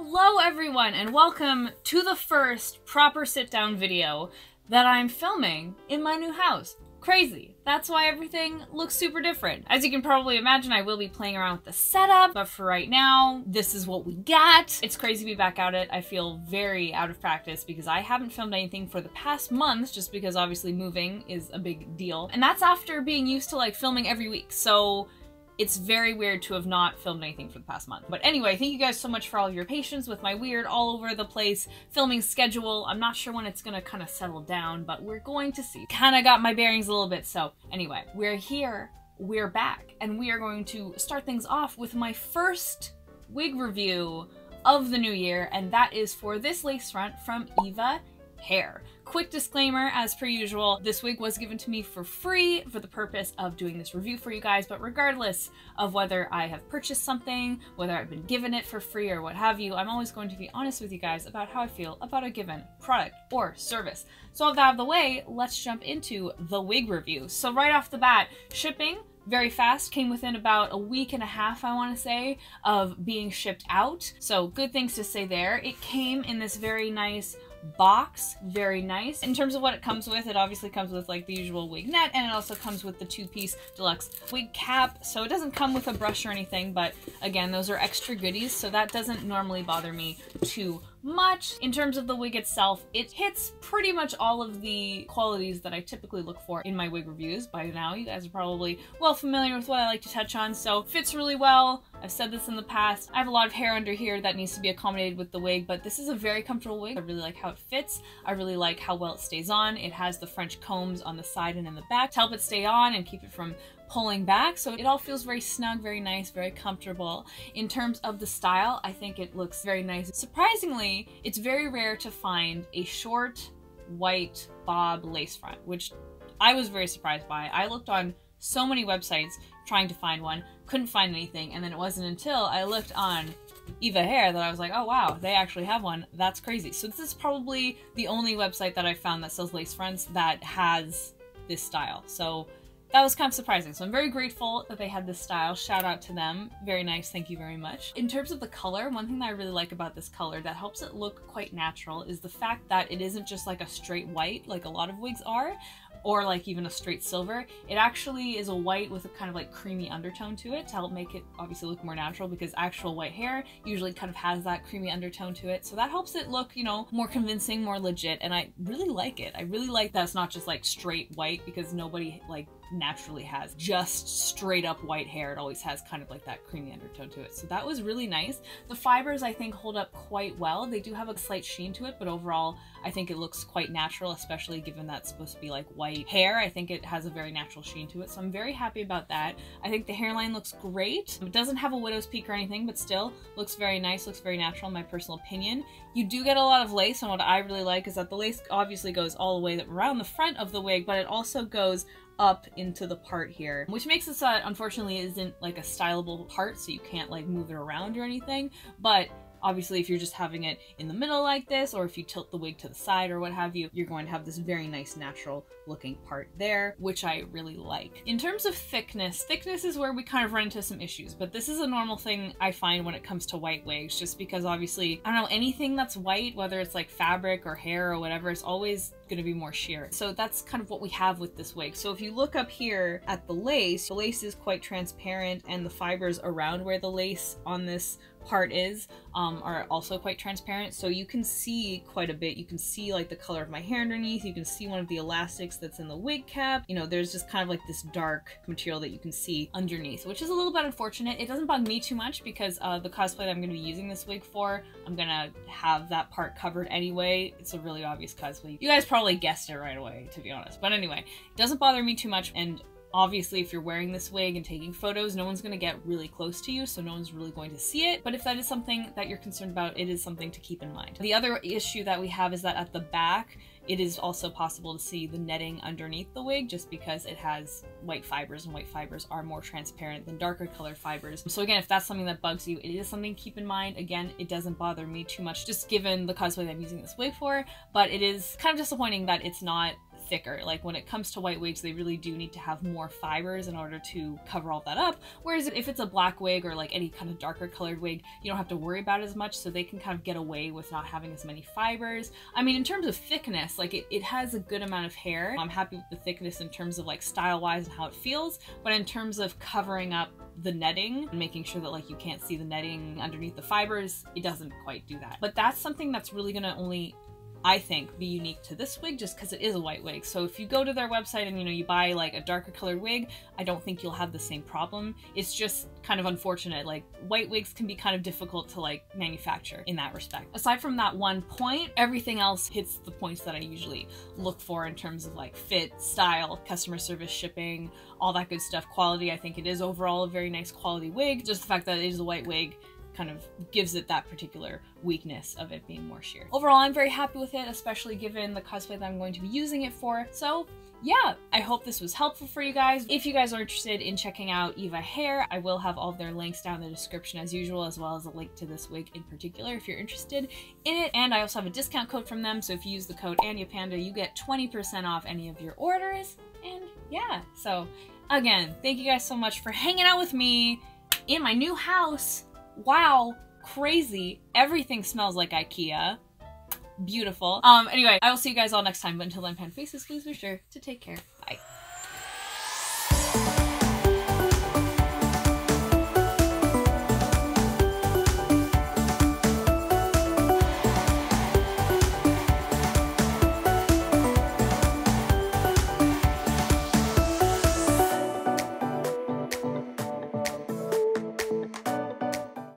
Hello everyone and welcome to the first proper sit-down video that I'm filming in my new house. Crazy. That's why everything looks super different. As you can probably imagine, I will be playing around with the setup, but for right now, this is what we got. It's crazy to be back at it. I feel very out of practice because I haven't filmed anything for the past month, just because obviously moving is a big deal. And that's after being used to like filming every week. So it's very weird to have not filmed anything for the past month. But anyway, thank you guys so much for all of your patience with my weird all over the place filming schedule. I'm not sure when it's gonna kind of settle down, but we're going to see. Kind of got my bearings a little bit. So anyway, we're here, we're back, and we are going to start things off with my first wig review of the new year, and that is for this lace front from EvaHair. Quick disclaimer, as per usual, this wig was given to me for free for the purpose of doing this review for you guys, but regardless of whether I have purchased something, whether I've been given it for free or what have you, I'm always going to be honest with you guys about how I feel about a given product or service. So with that out of the way, let's jump into the wig review. So right off the bat, shipping, very fast, came within about a week and a half, I want to say, of being shipped out. So good things to say there. It came in this very nice box, very nice. In terms of what it comes with, it obviously comes with like the usual wig net, and it also comes with the two-piece deluxe wig cap. So it doesn't come with a brush or anything, but again, those are extra goodies, so that doesn't normally bother me too much. In terms of the wig itself, it hits pretty much all of the qualities that I typically look for in my wig reviews. By now, you guys are probably well familiar with what I like to touch on, so fits really well. I've said this in the past. I have a lot of hair under here that needs to be accommodated with the wig, but this is a very comfortable wig. I really like how it fits. I really like how well it stays on. It has the French combs on the side and in the back to help it stay on and keep it from pulling back, so it all feels very snug, very nice, very comfortable. In terms of the style, I think it looks very nice. Surprisingly, it's very rare to find a short white bob lace front, which I was very surprised by. I looked on so many websites trying to find one, couldn't find anything, and then it wasn't until I looked on EvaHair that I was like, oh wow, they actually have one. That's crazy. So this is probably the only website that I found that sells lace fronts that has this style. So that was kind of surprising. So I'm very grateful that they had this style. Shout out to them. Very nice. Thank you very much. In terms of the color, one thing that I really like about this color that helps it look quite natural is the fact that it isn't just like a straight white like a lot of wigs are, or like even a straight silver. It actually is a white with a kind of like creamy undertone to it to help make it obviously look more natural, because actual white hair usually kind of has that creamy undertone to it. So that helps it look, you know, more convincing, more legit, and I really like it. I really like that it's not just like straight white, because nobody like naturally has just straight up white hair. It always has kind of like that creamy undertone to it. So that was really nice. The fibers I think hold up quite well. They do have a slight sheen to it, but overall I think it looks quite natural, especially given that's supposed to be like white hair. I think it has a very natural sheen to it, so I'm very happy about that. I think the hairline looks great. It doesn't have a widow's peak or anything, but still looks very nice, looks very natural in my personal opinion. You do get a lot of lace, and what I really like is that the lace obviously goes all the way around the front of the wig, but it also goes up into the part here, which makes it so that unfortunately it isn't like a stylable part, so you can't like move it around or anything. But obviously, if you're just having it in the middle like this, or if you tilt the wig to the side or what have you, you're going to have this very nice natural looking part there, which I really like. In terms of thickness, thickness is where we kind of run into some issues, but this is a normal thing I find when it comes to white wigs, just because obviously, I don't know, anything that's white, whether it's like fabric or hair or whatever, it's always going to be more sheer. So that's kind of what we have with this wig. So if you look up here at the lace is quite transparent, and the fibers around where the lace on this part is are also quite transparent, so you can see quite a bit. You can see like the color of my hair underneath, you can see one of the elastics that's in the wig cap. You know, there's just kind of like this dark material that you can see underneath, which is a little bit unfortunate. It doesn't bug me too much because the cosplay that I'm going to be using this wig for, I'm gonna have that part covered anyway. It's a really obvious cosplay. You guys probably guessed it right away, to be honest, but anyway, it doesn't bother me too much. And obviously, if you're wearing this wig and taking photos, no one's going to get really close to you, so no one's really going to see it. But if that is something that you're concerned about, it is something to keep in mind. The other issue that we have is that at the back, it is also possible to see the netting underneath the wig, just because it has white fibers, and white fibers are more transparent than darker colored fibers. So again, if that's something that bugs you, it is something to keep in mind. Again, it doesn't bother me too much, just given the cosplay that I'm using this wig for, but it is kind of disappointing that it's not thicker. Like when it comes to white wigs, they really do need to have more fibers in order to cover all that up. Whereas if it's a black wig or like any kind of darker colored wig, you don't have to worry about it as much, so they can kind of get away with not having as many fibers. I mean, in terms of thickness, like it has a good amount of hair. I'm happy with the thickness in terms of like style-wise and how it feels, but in terms of covering up the netting and making sure that like you can't see the netting underneath the fibers, it doesn't quite do that. But that's something that's really gonna only, I think, be unique to this wig just because it is a white wig. So if you go to their website and, you know, you buy like a darker colored wig, I don't think you'll have the same problem. It's just kind of unfortunate. Like white wigs can be kind of difficult to like manufacture in that respect. Aside from that one point, everything else hits the points that I usually look for in terms of like fit, style, customer service, shipping, all that good stuff. Quality, I think it is overall a very nice quality wig. Just the fact that it is a white wig kind of gives it that particular weakness of it being more sheer. Overall, I'm very happy with it, especially given the cosplay that I'm going to be using it for. So yeah, I hope this was helpful for you guys. If you guys are interested in checking out EvaHair, I will have all of their links down in the description as usual, as well as a link to this wig in particular if you're interested in it. And I also have a discount code from them, so if you use the code AnyaPanda, you get 20% off any of your orders. And yeah, so again, thank you guys so much for hanging out with me in my new house. Wow, crazy. Everything smells like IKEA. Beautiful. Anyway, I will see you guys all next time, but until then, pan faces, please be sure to take care. Bye.